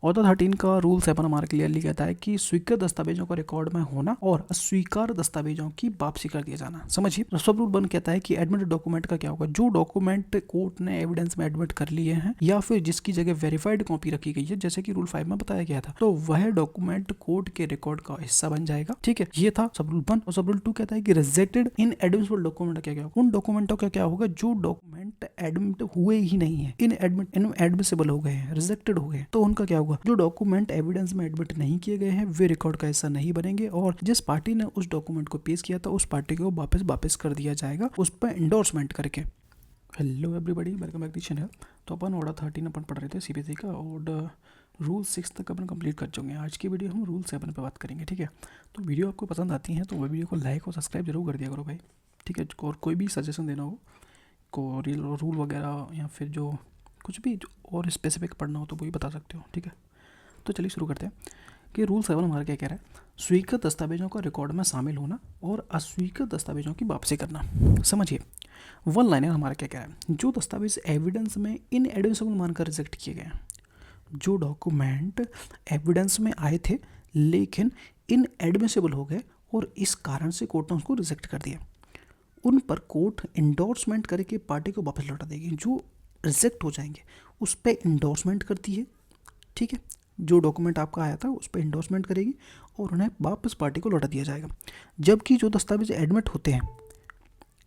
Order 13 का rule 7 हमारा clearly कहता है कि स्वीकृत दस्तावेजों का रिकॉर्ड में होना और अस्वीकार दस्तावेजों की वापसी कर दिया जाना। समझिए, सब रूल 1 कहता है कि एडमिटेड डॉक्यूमेंट का क्या होगा, जो डॉक्यूमेंट कोर्ट ने एविडेंस में एडमिट कर लिए हैं या फिर जिसकी जगह वेरीफाइड कॉपी रखी गई है, जैसे कि रूल 5 में बताया गया था, तो वह डॉक्यूमेंट कोर्ट के रिकॉर्ड का हिस्सा बन जाएगा। ठीक है, ये था सब रूल 1। और सब रूल 2 कहता है कि रिजेक्टेड इन एडमिसिबल डॉक्यूमेंट क्या होगा, उन डॉक्यूमेंटों का क्या होगा जो डॉक्यूमेंट एडमिट हुए ही नहीं है, इन एडमिसिबल हो गए हैं, रिजेक्टेड हो गए, तो उनका क्या होगा, जो डॉक्यूमेंट एविडेंस में एडमिट नहीं किए गए हैं वे रिकॉर्ड का हिस्सा नहीं बनेंगे और जिस पार्टी ने उस डॉक्यूमेंट को पेश किया था उस पार्टी को वापस कर दिया जाएगा उस पर इंडोर्समेंट करके। Hello everybody, welcome back to channel. तो अपन ऑर्डर 13 अपन पढ़ रहे थे सीबीएसई का और रूल 6 तक अपन कंप्लीट कर चुके हैं। आज की वीडियो हम रूल 7 पे बात करेंगे। ठीक है, तो वीडियो आपको पसंद आती है तो वो वीडियो को लाइक और सब्सक्राइब जरूर कर दिया करो भाई। ठीक है, और कोई भी सजेशन देना हो को रूल वगैरह या फिर जो कुछ भी और स्पेसिफिक पढ़ना हो तो वही बता सकते हो। ठीक है, तो चलिए शुरू करते हैं कि रूल 7 हमारा क्या कह रहा है, स्वीकृत दस्तावेजों का रिकॉर्ड में शामिल होना और अस्वीकृत दस्तावेजों की वापसी करना। समझिए, वन लाइनर हमारा क्या कह रहा है, जो दस्तावेज एविडेंस में इनएडमिसिबल मानकर रिजेक्ट किए गए हैं, जो डॉक्यूमेंट एविडेंस में आए थे लेकिन इनएडमिसिबल हो गए और इस कारण से कोर्ट ने उसको रिजेक्ट कर दिया, उन पर कोर्ट इंडोर्समेंट करके पार्टी को वापस लौटा देगी। जो रिजेक्ट हो जाएंगे उस पर इंडोर्समेंट करती है। ठीक है, जो डॉक्यूमेंट आपका आया था उस पर इंडोर्समेंट करेगी और उन्हें वापस पार्टी को लौटा दिया जाएगा। जबकि जो दस्तावेज एडमिट होते हैं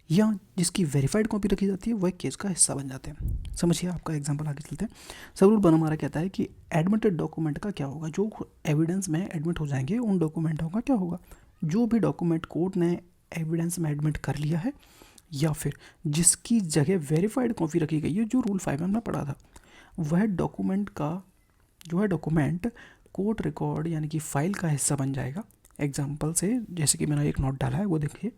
या जिसकी वेरीफाइड कॉपी रखी जाती है वह केस का हिस्सा बन जाते हैं। समझिए, आपका एग्जांपल आगे चलते हैं। सब रूल 1 हमारा कहता है कि एडमिटेड डॉक्यूमेंट का क्या होगा, जो एविडेंस में एडमिट हो जाएंगे उन डॉक्यूमेंटों का क्या होगा, जो भी डॉक्यूमेंट कोर्ट ने एविडेंस में एडमिट कर लिया है या फिर जिसकी जगह वेरीफाइड कॉपी रखी गई है, जो रूल 5 में हमने पढ़ा था, वह डॉक्यूमेंट का जो है डॉक्यूमेंट कोर्ट रिकॉर्ड यानी कि फाइल का हिस्सा बन जाएगा। एग्जाम्पल से जैसे कि मैंने एक नोट डाला है वो देखिए,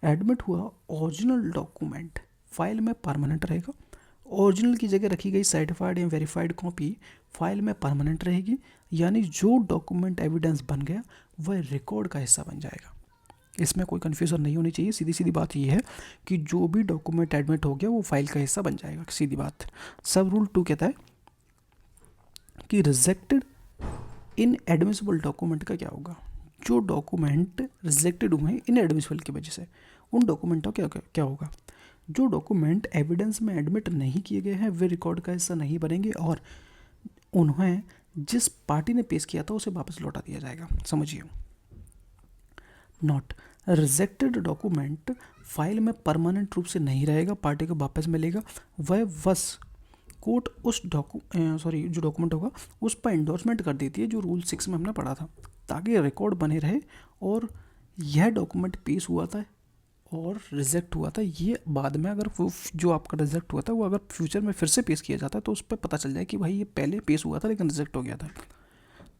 एडमिट हुआ ओरिजिनल डॉक्यूमेंट फाइल में परमानेंट रहेगा, ओरिजिनल की जगह रखी गई सर्टिफाइड या वेरीफाइड कॉपी फाइल में परमानेंट रहेगी, यानी जो डॉक्यूमेंट एविडेंस बन गया वह रिकॉर्ड का हिस्सा बन जाएगा। इसमें कोई कन्फ्यूजन नहीं होनी चाहिए, सीधी सीधी बात यह है कि जो भी डॉक्यूमेंट एडमिट हो गया वो फाइल का हिस्सा बन जाएगा, सीधी बात। सब रूल 2 कहता है कि रिजेक्टेड इन एडमिसिबल डॉक्यूमेंट का क्या होगा, जो डॉक्यूमेंट रिजेक्टेड हुए हैं इन एडमिसिबल की वजह से, उन डॉक्यूमेंटों का क्या होगा, जो डॉक्यूमेंट एविडेंस में एडमिट नहीं किए गए हैं वे रिकॉर्ड का हिस्सा नहीं बनेंगे और उन्हें जिस पार्टी ने पेश किया था उसे वापस लौटा दिया जाएगा। समझिए, नॉट रिजेक्टेड डॉक्यूमेंट फाइल में परमानेंट रूप से नहीं रहेगा, पार्टी को वापस मिलेगा, वह बस कोर्ट उस जो डॉक्यूमेंट होगा उस पर इंडोर्समेंट कर देती है, जो रूल 6 में हमने पढ़ा था, ताकि रिकॉर्ड बने रहे और यह डॉक्यूमेंट पेश हुआ था और रिजेक्ट हुआ था, ये बाद में अगर वो जो आपका रिजेक्ट हुआ था वो अगर फ्यूचर में फिर से पेश किया जाता है तो उस पर पता चल जाए कि भाई ये पहले पेश हुआ था लेकिन रिजेक्ट हो गया था,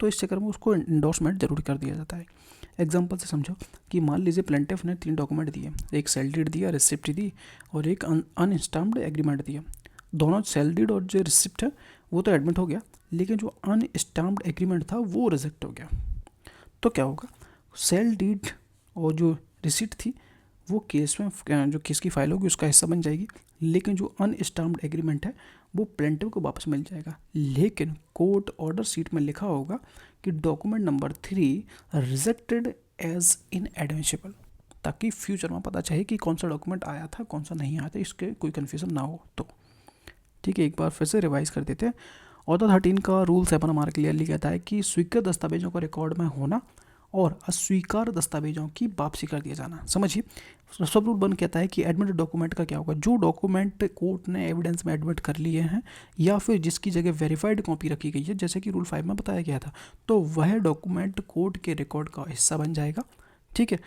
तो इस चक्कर में उसको इंडोर्समेंट जरूर कर दिया जाता है। एग्जाम्पल से समझो कि मान लीजिए प्लेंटिफ ने 3 डॉक्यूमेंट दिए, एक सेल डीड दिया, रिसिप्ट दी और एक अनस्टैम्प्ड एग्रीमेंट दिया। दोनों सेल डीड और जो रिसिप्ट है वो तो एडमिट हो गया, लेकिन जो अनस्टैम्प्ड एग्रीमेंट था वो रिजेक्ट हो गया। तो क्या होगा, सेल डीड और जो रिसिप्ट थी वो केस में जो केस की फाइल होगी उसका हिस्सा बन जाएगी, लेकिन जो अनस्टैम्प्ड एग्रीमेंट है वो प्लेंटिफ को वापस मिल जाएगा, लेकिन कोर्ट ऑर्डर शीट में लिखा होगा कि document number 3 rejected as inadmissible, ताकि फ्यूचर में पता चले कि कौन सा डॉक्यूमेंट आया था कौन सा नहीं आया था, इसके कोई कन्फ्यूजन ना हो। तो ठीक है, एक बार फिर से रिवाइज कर देते हैं। ऑर्डर 13 का रूल 7 हमारा क्लियरली कहता है कि स्वीकृत दस्तावेजों का रिकॉर्ड में होना और अस्वीकार दस्तावेजों की वापसी कर दिया जाना। समझिए, सब रूल 1 कहता है कि एडमिटेड डॉक्यूमेंट का क्या होगा, जो डॉक्यूमेंट कोर्ट ने एविडेंस में एडमिट कर लिए हैं या फिर जिसकी जगह वेरीफाइड कॉपी रखी गई है, जैसे कि रूल 5 में बताया गया था, तो वह डॉक्यूमेंट कोर्ट के रिकॉर्ड का हिस्सा बन जाएगा। ठीक है,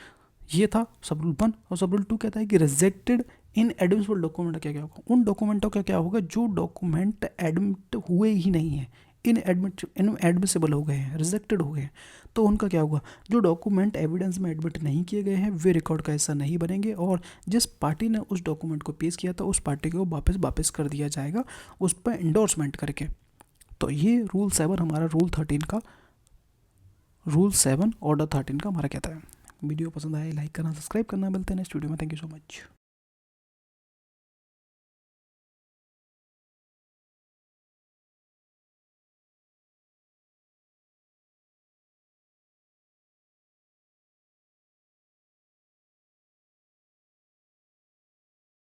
ये था सब रूल 1। और सब रूल 2 कहता है कि रिजेक्टेड इन एडमिसिबल डॉक्यूमेंट का क्या होगा, उन डॉक्यूमेंटों का क्या होगा जो डॉक्यूमेंट एडमिट हुए ही नहीं है, इनएडमिसिबल हो गए हैं, रिजेक्टेड हो गए हैं, तो उनका क्या होगा, जो डॉक्यूमेंट एविडेंस में एडमिट नहीं किए गए हैं वे रिकॉर्ड का हिस्सा नहीं बनेंगे और जिस पार्टी ने उस डॉक्यूमेंट को पेश किया था उस पार्टी को वापस कर दिया जाएगा उस पर इंडोर्समेंट करके। तो ये रूल 7 हमारा रूल 7 ऑर्डर 13 का हमारा कहता है। वीडियो पसंद आए लाइक करना, सब्सक्राइब करना। मिलते हैं नेक्स्ट वीडियो में। Thank you so much.